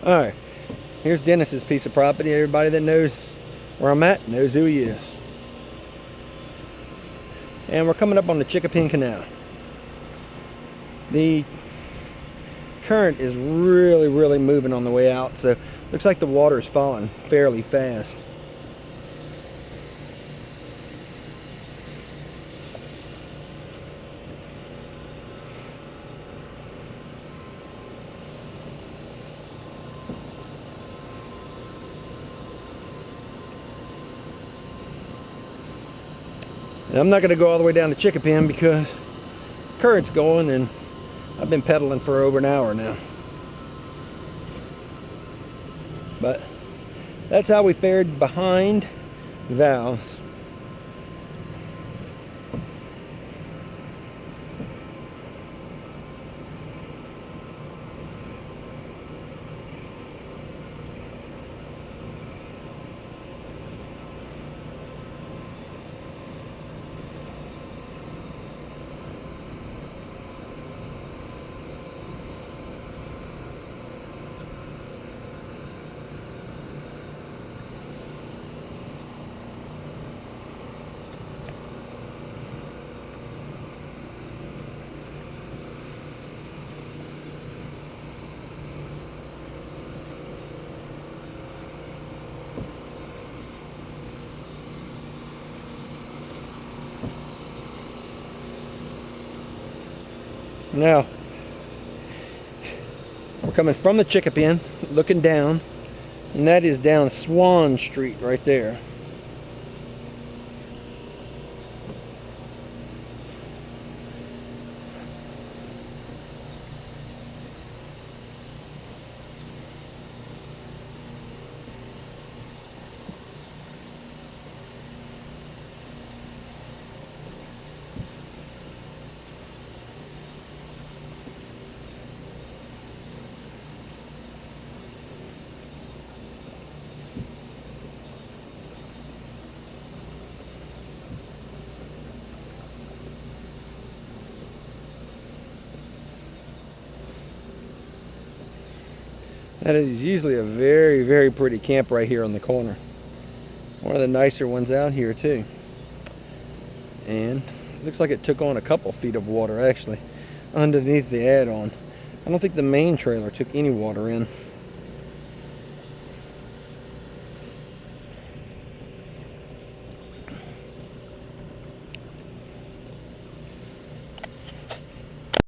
Alright, here's Dennis's piece of property. Everybody that knows where I'm at knows who he is. And we're coming up on the Chickapin Canal. The current is really moving on the way out, so looks like the water is falling fairly fast. And I'm not going to go all the way down to Chickapin because current's going and I've been pedaling for over an hour now. But that's how we fared behind valves. Now, we're coming from the Chickapin, looking down, and that is down Swan Street right there. That is usually a very pretty camp right here on the corner. One of the nicer ones out here too. And looks like it took on a couple feet of water actually underneath the add-on. I don't think the main trailer took any water in.